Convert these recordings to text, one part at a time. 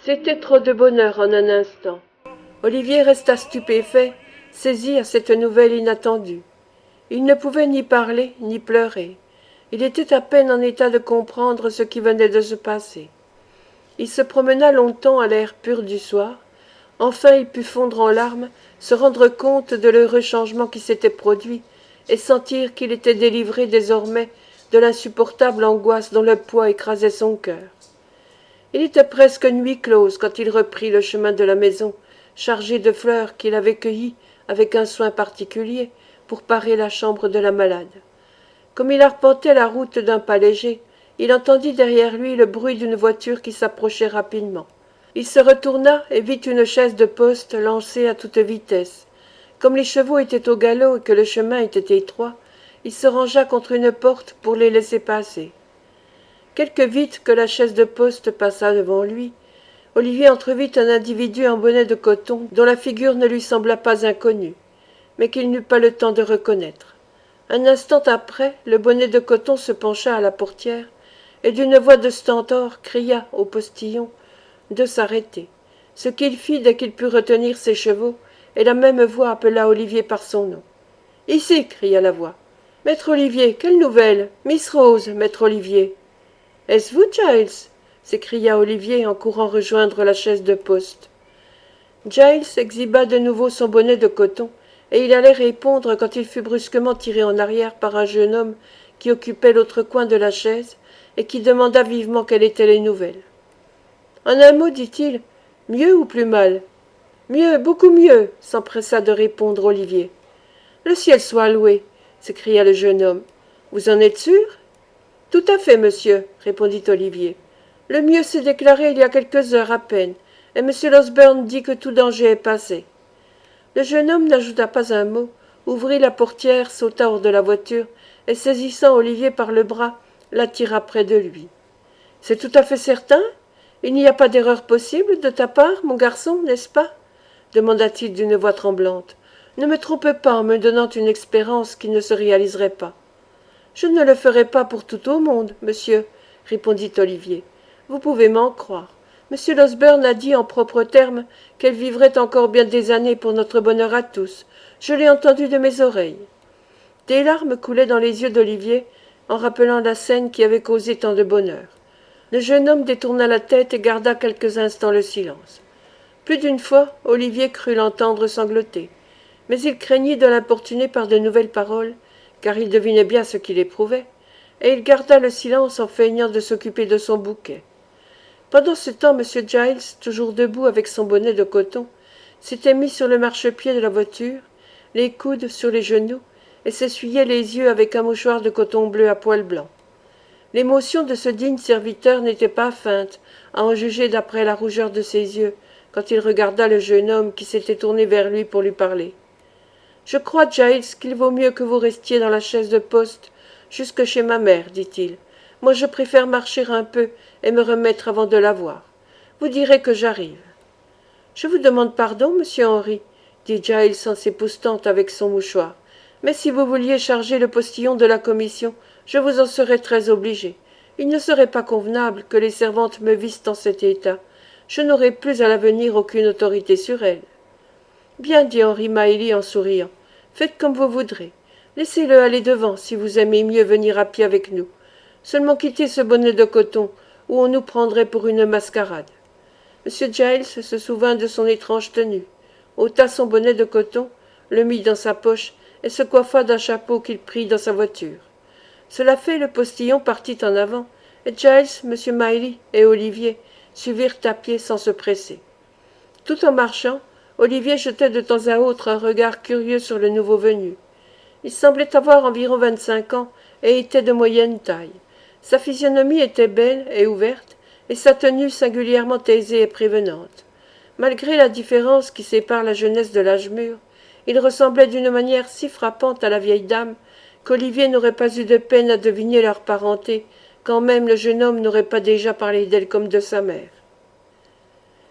C'était trop de bonheur en un instant. Olivier resta stupéfait, saisi à cette nouvelle inattendue. Il ne pouvait ni parler, ni pleurer. Il était à peine en état de comprendre ce qui venait de se passer. Il se promena longtemps à l'air pur du soir. Enfin il put fondre en larmes, se rendre compte de l'heureux changement qui s'était produit, et sentir qu'il était délivré désormais de l'insupportable angoisse dont le poids écrasait son cœur. Il était presque nuit close quand il reprit le chemin de la maison, chargé de fleurs qu'il avait cueillies avec un soin particulier pour parer la chambre de la malade. Comme il arpentait la route d'un pas léger, il entendit derrière lui le bruit d'une voiture qui s'approchait rapidement. Il se retourna et vit une chaise de poste lancée à toute vitesse. Comme les chevaux étaient au galop et que le chemin était étroit, il se rangea contre une porte pour les laisser passer. Quelque vite que la chaise de poste passa devant lui, Olivier entrevit un individu en bonnet de coton dont la figure ne lui sembla pas inconnue, mais qu'il n'eut pas le temps de reconnaître. Un instant après, le bonnet de coton se pencha à la portière et d'une voix de stentor cria au postillon de s'arrêter, ce qu'il fit dès qu'il put retenir ses chevaux, et la même voix appela Olivier par son nom. « Ici !» cria la voix. « Maître Olivier, quelle nouvelle ? Miss Rose, maître Olivier !»« Est-ce vous, Giles ?» s'écria Olivier en courant rejoindre la chaise de poste. Giles exhiba de nouveau son bonnet de coton, et il allait répondre quand il fut brusquement tiré en arrière par un jeune homme qui occupait l'autre coin de la chaise et qui demanda vivement quelles étaient les nouvelles. En un mot, dit-il, mieux ou plus mal ? Mieux, beaucoup mieux, s'empressa de répondre Olivier. Le ciel soit loué, s'écria le jeune homme. Vous en êtes sûr ? Tout à fait, monsieur, répondit Olivier. Le mieux s'est déclaré il y a quelques heures à peine, et M. Losberne dit que tout danger est passé. Le jeune homme n'ajouta pas un mot, ouvrit la portière, sauta hors de la voiture, et saisissant Olivier par le bras, l'attira près de lui. C'est tout à fait certain ? Il n'y a pas d'erreur possible de ta part, mon garçon, n'est-ce pas ? Demanda-t-il d'une voix tremblante. Ne me trompe pas en me donnant une espérance qui ne se réaliserait pas. Je ne le ferai pas pour tout au monde, monsieur, répondit Olivier. Vous pouvez m'en croire. M. Losberne a dit en propres termes qu'elle vivrait encore bien des années pour notre bonheur à tous. Je l'ai entendu de mes oreilles. Des larmes coulaient dans les yeux d'Olivier en rappelant la scène qui avait causé tant de bonheur. Le jeune homme détourna la tête et garda quelques instants le silence. Plus d'une fois, Olivier crut l'entendre sangloter, mais il craignit de l'importuner par de nouvelles paroles, car il devinait bien ce qu'il éprouvait, et il garda le silence en feignant de s'occuper de son bouquet. Pendant ce temps, M. Giles, toujours debout avec son bonnet de coton, s'était mis sur le marchepied de la voiture, les coudes sur les genoux, et s'essuyait les yeux avec un mouchoir de coton bleu à poils blancs. L'émotion de ce digne serviteur n'était pas feinte, à en juger d'après la rougeur de ses yeux, quand il regarda le jeune homme qui s'était tourné vers lui pour lui parler. « Je crois, Giles, qu'il vaut mieux que vous restiez dans la chaise de poste, jusque chez ma mère, dit-il. Moi je préfère marcher un peu et me remettre avant de la voir. Vous direz que j'arrive. » « Je vous demande pardon, monsieur Henry, dit Giles en s'époustant avec son mouchoir. Mais si vous vouliez charger le postillon de la commission, je vous en serais très obligé. Il ne serait pas convenable que les servantes me vissent en cet état. Je n'aurai plus à l'avenir aucune autorité sur elles. Bien, dit Henry Miley en souriant. Faites comme vous voudrez. Laissez-le aller devant si vous aimez mieux venir à pied avec nous. Seulement quittez ce bonnet de coton, ou on nous prendrait pour une mascarade. M. Giles se souvint de son étrange tenue, ôta son bonnet de coton, le mit dans sa poche et se coiffa d'un chapeau qu'il prit dans sa voiture. Cela fait, le postillon partit en avant, et Giles, M. Miley et Olivier suivirent à pied sans se presser. Tout en marchant, Olivier jetait de temps à autre un regard curieux sur le nouveau venu. Il semblait avoir environ 25 ans et était de moyenne taille. Sa physionomie était belle et ouverte, et sa tenue singulièrement aisée et prévenante. Malgré la différence qui sépare la jeunesse de l'âge mûr, il ressemblait d'une manière si frappante à la vieille dame qu'Olivier n'aurait pas eu de peine à deviner leur parenté, quand même le jeune homme n'aurait pas déjà parlé d'elle comme de sa mère.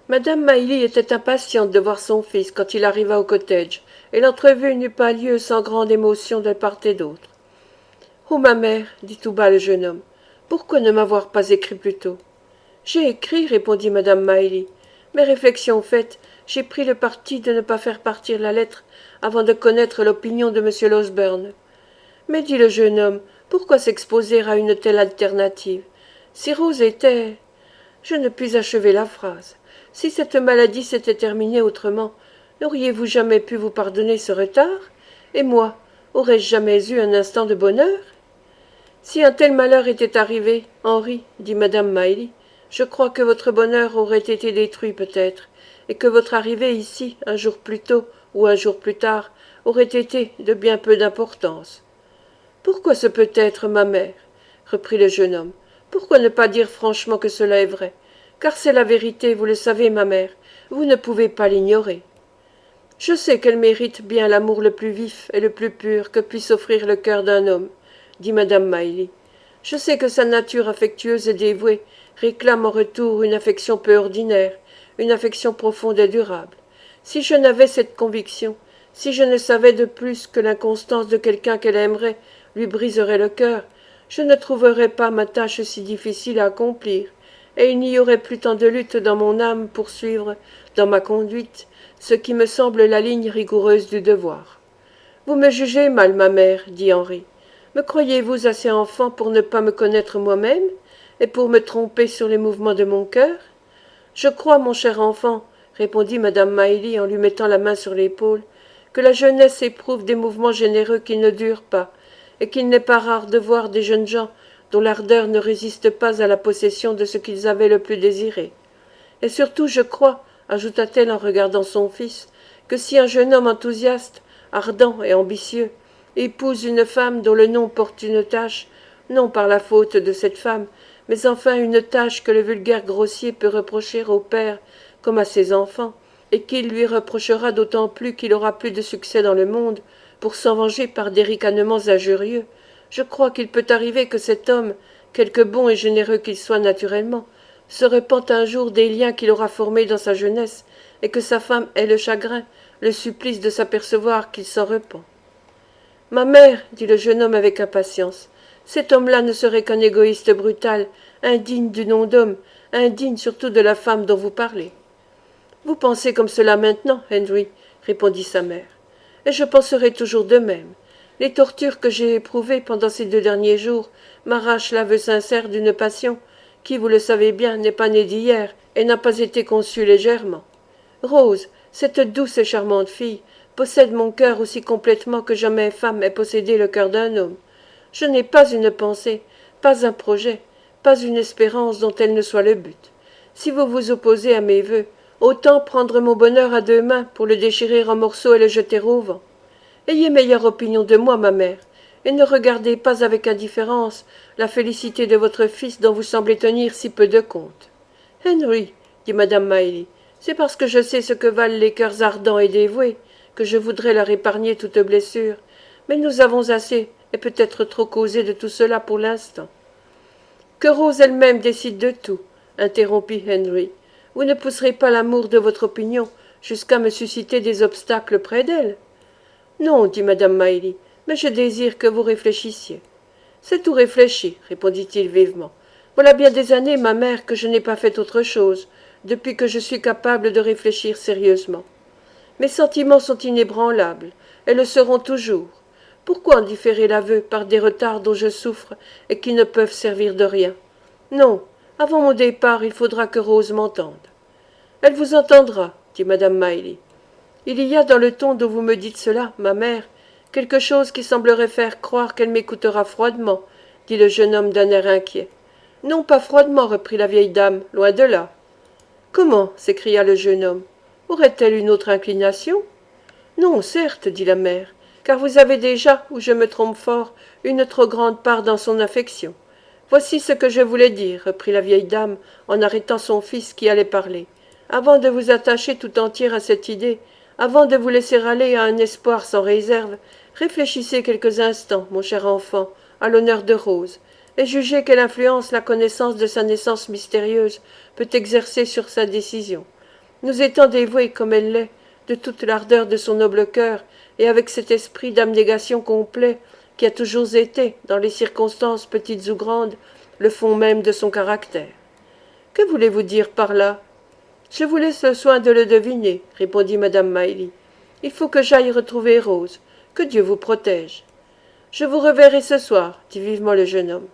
Madame Miley était impatiente de voir son fils quand il arriva au cottage, et l'entrevue n'eut pas lieu sans grande émotion de part et d'autre. « Oh, ma mère, dit tout bas le jeune homme, pourquoi ne m'avoir pas écrit plus tôt ? J'ai écrit, répondit madame Miley, Mes réflexions faites, j'ai pris le parti de ne pas faire partir la lettre avant de connaître l'opinion de M. Losberne. Mais dit le jeune homme, pourquoi s'exposer à une telle alternative? Si Rose était... Je ne puis achever la phrase. Si cette maladie s'était terminée autrement, n'auriez-vous jamais pu vous pardonner ce retard? Et moi, aurais-je jamais eu un instant de bonheur? Si un tel malheur était arrivé, Henri, dit madame Miley, je crois que votre bonheur aurait été détruit peut-être, et que votre arrivée ici, un jour plus tôt ou un jour plus tard, aurait été de bien peu d'importance. Pourquoi ce peut-être, ma mère? Reprit le jeune homme. Pourquoi ne pas dire franchement que cela est vrai? Car c'est la vérité, vous le savez, ma mère. Vous ne pouvez pas l'ignorer. Je sais qu'elle mérite bien l'amour le plus vif et le plus pur que puisse offrir le cœur d'un homme, dit madame Miley. Je sais que sa nature affectueuse et dévouée réclame en retour une affection peu ordinaire, une affection profonde et durable. Si je n'avais cette conviction, si je ne savais de plus que l'inconstance de quelqu'un qu'elle aimerait lui briserait le cœur, je ne trouverais pas ma tâche si difficile à accomplir, et il n'y aurait plus tant de lutte dans mon âme pour suivre, dans ma conduite, ce qui me semble la ligne rigoureuse du devoir. Vous me jugez mal, ma mère, dit Henri. Me croyez-vous assez enfant pour ne pas me connaître moi-même, et pour me tromper sur les mouvements de mon cœur? Je crois, mon cher enfant, répondit madame Miley en lui mettant la main sur l'épaule, que la jeunesse éprouve des mouvements généreux qui ne durent pas, et qu'il n'est pas rare de voir des jeunes gens dont l'ardeur ne résiste pas à la possession de ce qu'ils avaient le plus désiré. Et surtout, je crois, ajouta-t-elle en regardant son fils, que si un jeune homme enthousiaste, ardent et ambitieux, épouse une femme dont le nom porte une tache, non par la faute de cette femme, mais enfin une tâche que le vulgaire grossier peut reprocher au père comme à ses enfants, et qu'il lui reprochera d'autant plus qu'il aura plus de succès dans le monde, pour s'en venger par des ricanements injurieux, je crois qu'il peut arriver que cet homme, quelque bon et généreux qu'il soit naturellement, se repente un jour des liens qu'il aura formés dans sa jeunesse, et que sa femme ait le chagrin, le supplice de s'apercevoir qu'il s'en repent. Ma mère, dit le jeune homme avec impatience, cet homme-là ne serait qu'un égoïste brutal, indigne du nom d'homme, indigne surtout de la femme dont vous parlez. Vous pensez comme cela maintenant, Henry, répondit sa mère, et je penserai toujours de même. Les tortures que j'ai éprouvées pendant ces 2 derniers jours m'arrachent l'aveu sincère d'une passion qui, vous le savez bien, n'est pas née d'hier et n'a pas été conçue légèrement. Rose, cette douce et charmante fille, possède mon cœur aussi complètement que jamais femme ait possédé le cœur d'un homme. Je n'ai pas une pensée, pas un projet, pas une espérance dont elle ne soit le but. Si vous vous opposez à mes vœux, autant prendre mon bonheur à 2 mains pour le déchirer en morceaux et le jeter au vent. Ayez meilleure opinion de moi, ma mère, et ne regardez pas avec indifférence la félicité de votre fils dont vous semblez tenir si peu de compte. Henry, dit madame Miley, c'est parce que je sais ce que valent les cœurs ardents et dévoués que je voudrais leur épargner toute blessure, mais nous avons assez, et peut-être trop causé de tout cela pour l'instant. Que Rose elle-même décide de tout, interrompit Henry. Vous ne pousserez pas l'amour de votre opinion jusqu'à me susciter des obstacles près d'elle? Non, dit madame Miley, mais je désire que vous réfléchissiez. C'est tout réfléchi, répondit-il vivement. Voilà bien des années, ma mère, que je n'ai pas fait autre chose, depuis que je suis capable de réfléchir sérieusement. Mes sentiments sont inébranlables, et le seront toujours. Pourquoi en différer l'aveu par des retards dont je souffre et qui ne peuvent servir de rien? Non, avant mon départ, il faudra que Rose m'entende. Elle vous entendra, dit madame Miley. Il y a dans le ton dont vous me dites cela, ma mère, quelque chose qui semblerait faire croire qu'elle m'écoutera froidement, dit le jeune homme d'un air inquiet. Non, pas froidement, reprit la vieille dame, loin de là. Comment? S'écria le jeune homme. Aurait-elle une autre inclination? Non, certes, dit la mère, car vous avez déjà, ou je me trompe fort, une trop grande part dans son affection. Voici ce que je voulais dire, reprit la vieille dame, en arrêtant son fils qui allait parler. Avant de vous attacher tout entière à cette idée, avant de vous laisser aller à un espoir sans réserve, réfléchissez quelques instants, mon cher enfant, à l'honneur de Rose, et jugez quelle influence la connaissance de sa naissance mystérieuse peut exercer sur sa décision. Nous étant dévoués comme elle l'est, de toute l'ardeur de son noble cœur, et avec cet esprit d'abnégation complet qui a toujours été, dans les circonstances petites ou grandes, le fond même de son caractère. Que voulez-vous dire par là? Je vous laisse le soin de le deviner, répondit madame Miley. Il faut que j'aille retrouver Rose. Que Dieu vous protège. Je vous reverrai ce soir, dit vivement le jeune homme.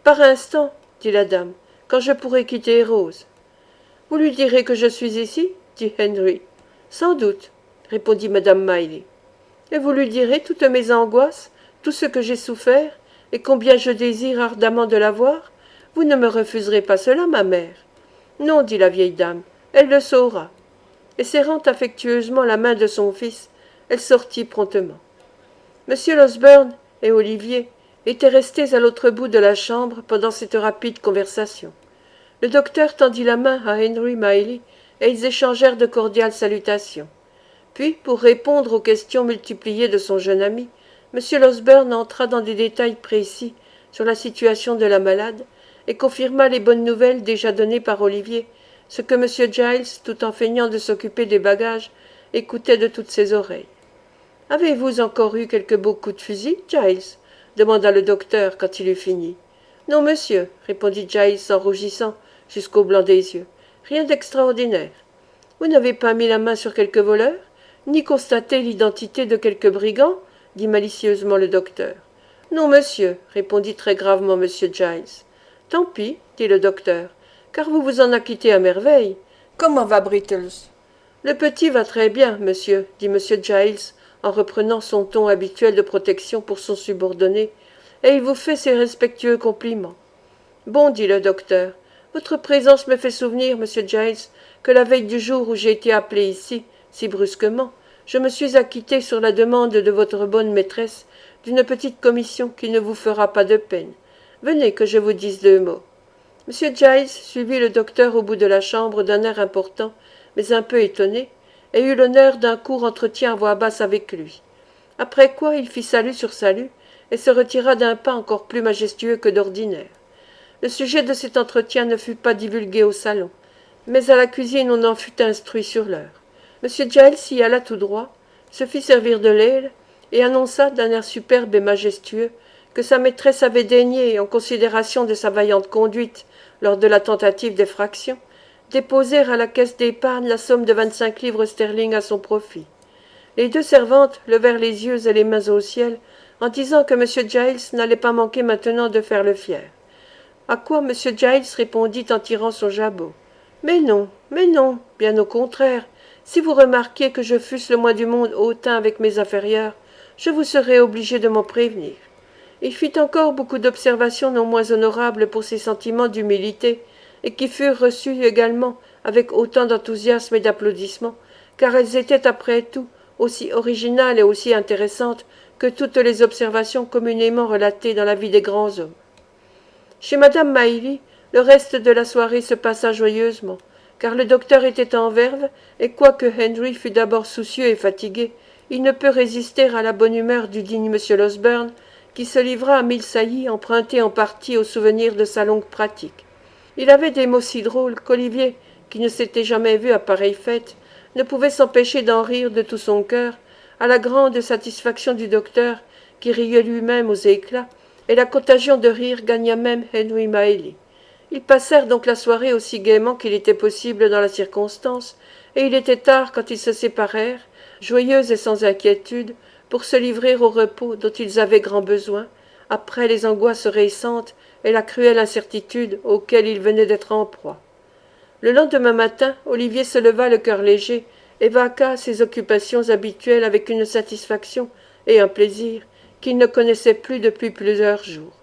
Par instant, dit la dame, quand je pourrai quitter Rose. Vous lui direz que je suis ici, dit Henry. Sans doute, répondit madame Miley. Et vous lui direz toutes mes angoisses, tout ce que j'ai souffert, et combien je désire ardemment de la voir. Vous ne me refuserez pas cela, ma mère. Non, dit la vieille dame, elle le saura. Et serrant affectueusement la main de son fils, elle sortit promptement. M. Losberne et Olivier étaient restés à l'autre bout de la chambre pendant cette rapide conversation. Le docteur tendit la main à Henry Miley et ils échangèrent de cordiales salutations. Puis, pour répondre aux questions multipliées de son jeune ami, M. Losberne entra dans des détails précis sur la situation de la malade et confirma les bonnes nouvelles déjà données par Olivier, ce que M. Giles, tout en feignant de s'occuper des bagages, écoutait de toutes ses oreilles. « Avez-vous encore eu quelques beaux coups de fusil, Giles ?» demanda le docteur quand il eut fini. « Non, monsieur, » répondit Giles en rougissant jusqu'au blanc des yeux. « Rien d'extraordinaire. Vous n'avez pas mis la main sur quelques voleurs, ni constaté l'identité de quelques brigands ?» dit malicieusement le docteur. « Non, monsieur, » répondit très gravement M. Giles. « Tant pis, » dit le docteur, « car vous vous en acquittez à merveille. Comment va Brittles ?»« Le petit va très bien, monsieur, » dit M. Giles, en reprenant son ton habituel de protection pour son subordonné, et il vous fait ses respectueux compliments. Bon, dit le docteur, votre présence me fait souvenir, monsieur Giles, que la veille du jour où j'ai été appelé ici, si brusquement, je me suis acquitté sur la demande de votre bonne maîtresse d'une petite commission qui ne vous fera pas de peine. Venez que je vous dise 2 mots. Monsieur Giles suivit le docteur au bout de la chambre d'un air important, mais un peu étonné, et eut l'honneur d'un court entretien à voix basse avec lui. Après quoi il fit salut sur salut, et se retira d'un pas encore plus majestueux que d'ordinaire. Le sujet de cet entretien ne fut pas divulgué au salon, mais à la cuisine on en fut instruit sur l'heure. M. Giles y alla tout droit, se fit servir de l'aile, et annonça d'un air superbe et majestueux que sa maîtresse avait daigné, en considération de sa vaillante conduite lors de la tentative d'effraction, déposer à la caisse d'épargne la somme de 25 livres sterling à son profit. Les 2 servantes levèrent les yeux et les mains au ciel en disant que M. Giles n'allait pas manquer maintenant de faire le fier. À quoi M. Giles répondit en tirant son jabot. « Mais non, bien au contraire. Si vous remarquiez que je fusse le moins du monde hautain avec mes inférieurs, je vous serais obligé de m'en prévenir. » Il fit encore beaucoup d'observations non moins honorables pour ses sentiments d'humilité, et qui furent reçues également avec autant d'enthousiasme et d'applaudissements, car elles étaient après tout aussi originales et aussi intéressantes que toutes les observations communément relatées dans la vie des grands hommes. Chez madame Miley, le reste de la soirée se passa joyeusement, car le docteur était en verve, et quoique Henry fût d'abord soucieux et fatigué, il ne put résister à la bonne humeur du digne M. Losberne, qui se livra à 1000 saillies empruntées en partie aux souvenirs de sa longue pratique. Il avait des mots si drôles qu'Olivier, qui ne s'était jamais vu à pareille fête, ne pouvait s'empêcher d'en rire de tout son cœur, à la grande satisfaction du docteur, qui riait lui-même aux éclats, et la contagion de rire gagna même Henry Miley. Ils passèrent donc la soirée aussi gaiement qu'il était possible dans la circonstance, et il était tard quand ils se séparèrent, joyeux et sans inquiétude, pour se livrer au repos dont ils avaient grand besoin, après les angoisses récentes et la cruelle incertitude auxquelles ils venaient d'être en proie. Le lendemain matin, Olivier se leva le cœur léger et vaqua à ses occupations habituelles avec une satisfaction et un plaisir qu'il ne connaissait plus depuis plusieurs jours.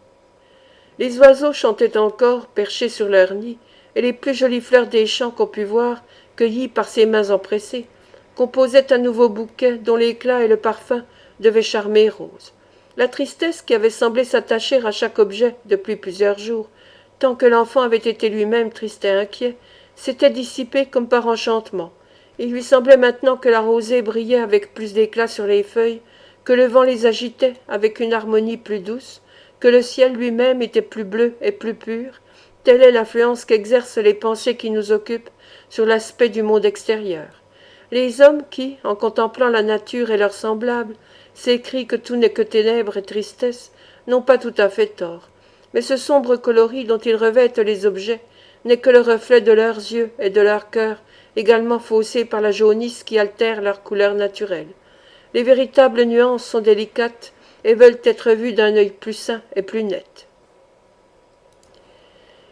Les oiseaux chantaient encore, perchés sur leurs nids, et les plus jolies fleurs des champs qu'on put voir, cueillies par ses mains empressées, composaient un nouveau bouquet dont l'éclat et le parfum devaient charmer Rose. La tristesse qui avait semblé s'attacher à chaque objet depuis plusieurs jours, tant que l'enfant avait été lui-même triste et inquiet, s'était dissipée comme par enchantement. Il lui semblait maintenant que la rosée brillait avec plus d'éclat sur les feuilles, que le vent les agitait avec une harmonie plus douce, que le ciel lui-même était plus bleu et plus pur. Telle est l'influence qu'exercent les pensées qui nous occupent sur l'aspect du monde extérieur. Les hommes qui, en contemplant la nature et leurs semblables, s'écrient que tout n'est que ténèbres et tristesse, n'ont pas tout à fait tort, mais ce sombre coloris dont ils revêtent les objets n'est que le reflet de leurs yeux et de leur cœur également faussées par la jaunisse qui altère leur couleur naturelle. Les véritables nuances sont délicates et veulent être vues d'un œil plus sain et plus net.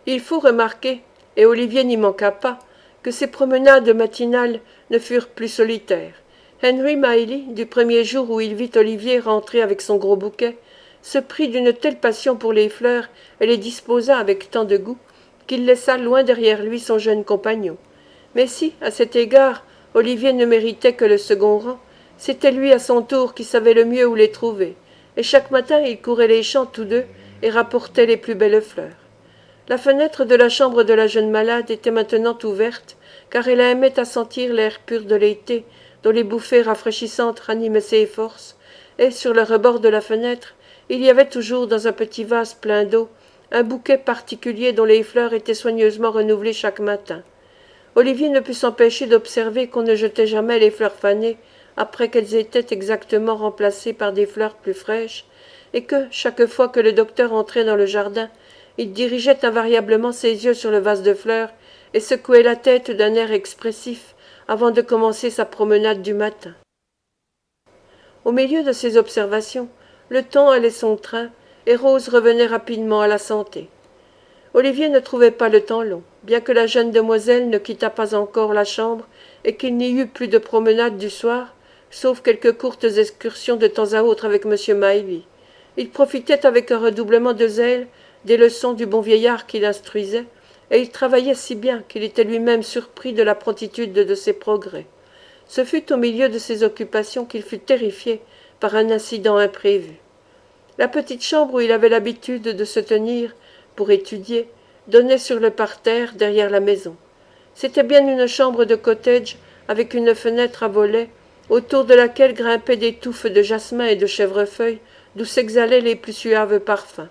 Il faut remarquer, et Olivier n'y manqua pas, que ces promenades matinales ne furent plus solitaires. Henry Miley, du premier jour où il vit Olivier rentrer avec son gros bouquet, se prit d'une telle passion pour les fleurs et les disposa avec tant de goût qu'il laissa loin derrière lui son jeune compagnon. Mais si, à cet égard, Olivier ne méritait que le second rang, c'était lui à son tour qui savait le mieux où les trouver, et chaque matin ils couraient les champs tous deux et rapportaient les plus belles fleurs. La fenêtre de la chambre de la jeune malade était maintenant ouverte, car elle aimait à sentir l'air pur de l'été, dont les bouffées rafraîchissantes ranimaient ses forces, et sur le rebord de la fenêtre, il y avait toujours dans un petit vase plein d'eau un bouquet particulier dont les fleurs étaient soigneusement renouvelées chaque matin. Olivier ne put s'empêcher d'observer qu'on ne jetait jamais les fleurs fanées après qu'elles étaient exactement remplacées par des fleurs plus fraîches, et que, chaque fois que le docteur entrait dans le jardin, il dirigeait invariablement ses yeux sur le vase de fleurs et secouait la tête d'un air expressif avant de commencer sa promenade du matin. Au milieu de ces observations, le temps allait son train et Rose revenait rapidement à la santé. Olivier ne trouvait pas le temps long, bien que la jeune demoiselle ne quittât pas encore la chambre et qu'il n'y eût plus de promenade du soir, sauf quelques courtes excursions de temps à autre avec M. Miley. Il profitait avec un redoublement de zèle des leçons du bon vieillard qui l'instruisait, et il travaillait si bien qu'il était lui-même surpris de la promptitude de ses progrès. Ce fut au milieu de ses occupations qu'il fut terrifié par un incident imprévu. La petite chambre où il avait l'habitude de se tenir pour étudier donnait sur le parterre derrière la maison. C'était bien une chambre de cottage avec une fenêtre à volets, autour de laquelle grimpaient des touffes de jasmin et de chèvrefeuille d'où s'exhalaient les plus suaves parfums.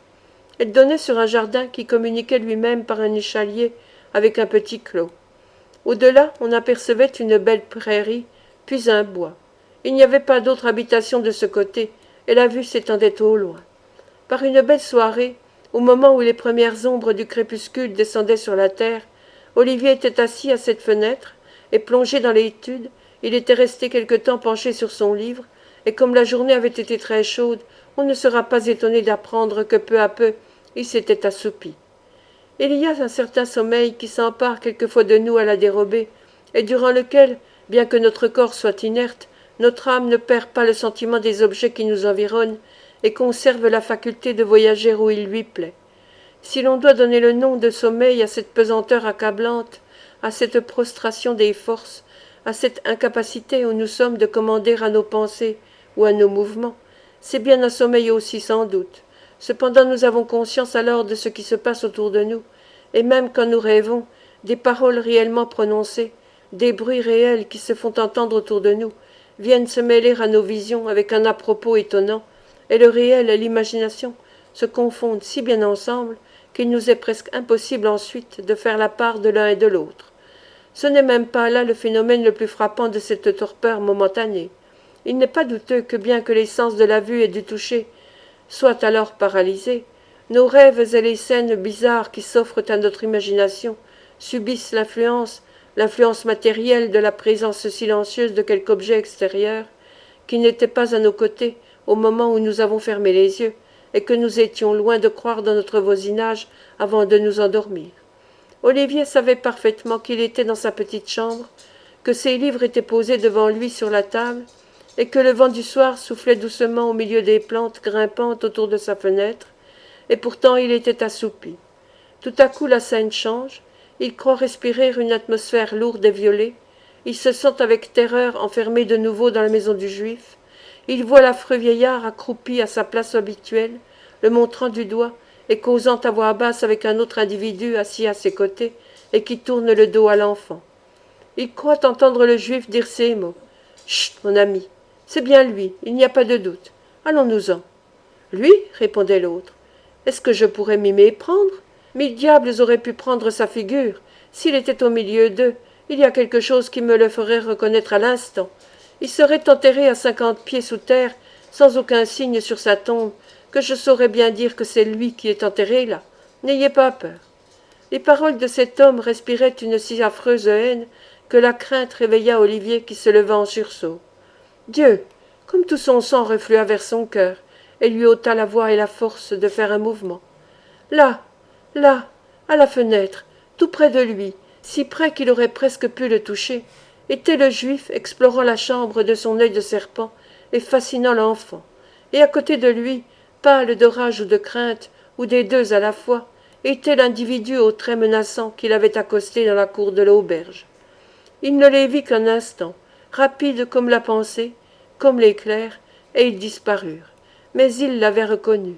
Elle donnait sur un jardin qui communiquait lui-même par un échalier avec un petit clos. Au-delà, on apercevait une belle prairie, puis un bois. Il n'y avait pas d'autre habitation de ce côté, et la vue s'étendait au loin. Par une belle soirée, au moment où les premières ombres du crépuscule descendaient sur la terre, Olivier était assis à cette fenêtre, et plongé dans l'étude, il était resté quelque temps penché sur son livre, et comme la journée avait été très chaude, on ne sera pas étonné d'apprendre que peu à peu, il s'était assoupi. Il y a un certain sommeil qui s'empare quelquefois de nous à la dérobée, et durant lequel, bien que notre corps soit inerte, notre âme ne perd pas le sentiment des objets qui nous environnent et conserve la faculté de voyager où il lui plaît. Si l'on doit donner le nom de sommeil à cette pesanteur accablante, à cette prostration des forces, à cette incapacité où nous sommes de commander à nos pensées ou à nos mouvements, c'est bien un sommeil aussi sans doute. Cependant nous avons conscience alors de ce qui se passe autour de nous, et même quand nous rêvons, des paroles réellement prononcées, des bruits réels qui se font entendre autour de nous, viennent se mêler à nos visions avec un à-propos étonnant, et le réel et l'imagination se confondent si bien ensemble qu'il nous est presque impossible ensuite de faire la part de l'un et de l'autre. Ce n'est même pas là le phénomène le plus frappant de cette torpeur momentanée. Il n'est pas douteux que bien que les sens de la vue et du toucher soient alors paralysés, nos rêves et les scènes bizarres qui s'offrent à notre imagination subissent l'influence matérielle de la présence silencieuse de quelque objet extérieur qui n'était pas à nos côtés au moment où nous avons fermé les yeux et que nous étions loin de croire dans notre voisinage avant de nous endormir. Olivier savait parfaitement qu'il était dans sa petite chambre, que ses livres étaient posés devant lui sur la table, et que le vent du soir soufflait doucement au milieu des plantes grimpantes autour de sa fenêtre, et pourtant il était assoupi. Tout à coup la scène change, il croit respirer une atmosphère lourde et violée, il se sent avec terreur enfermé de nouveau dans la maison du juif, il voit l'affreux vieillard accroupi à sa place habituelle, le montrant du doigt et causant à voix basse avec un autre individu assis à ses côtés et qui tourne le dos à l'enfant. Il croit entendre le juif dire ces mots. « Chut, mon ami, c'est bien lui, il n'y a pas de doute. Allons-nous-en. » « Lui » répondait l'autre. « Est-ce que je pourrais m'y méprendre ? 1000 diables auraient pu prendre sa figure. S'il était au milieu d'eux, il y a quelque chose qui me le ferait reconnaître à l'instant. Il serait enterré à 50 pieds sous terre, sans aucun signe sur sa tombe, que je saurais bien dire que c'est lui qui est enterré là. N'ayez pas peur. » Les paroles de cet homme respiraient une si affreuse haine que la crainte réveilla Olivier qui se leva en sursaut. Dieu! Comme tout son sang reflua vers son cœur, et lui ôta la voix et la force de faire un mouvement. Là, là, à la fenêtre, tout près de lui, si près qu'il aurait presque pu le toucher, était le juif explorant la chambre de son œil de serpent et fascinant l'enfant, et à côté de lui, pâle de rage ou de crainte, ou des deux à la fois, était l'individu aux traits menaçants qu'il avait accosté dans la cour de l'auberge. Il ne les vit qu'un instant, rapide comme la pensée, comme l'éclair, et ils disparurent. Mais il l'avait reconnu,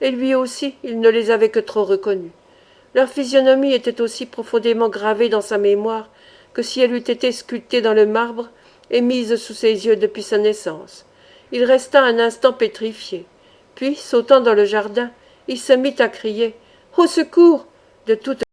et lui aussi il ne les avait que trop reconnus. Leur physionomie était aussi profondément gravée dans sa mémoire que si elle eût été sculptée dans le marbre et mise sous ses yeux depuis sa naissance. Il resta un instant pétrifié, puis, sautant dans le jardin, il se mit à crier « Au secours !» de toute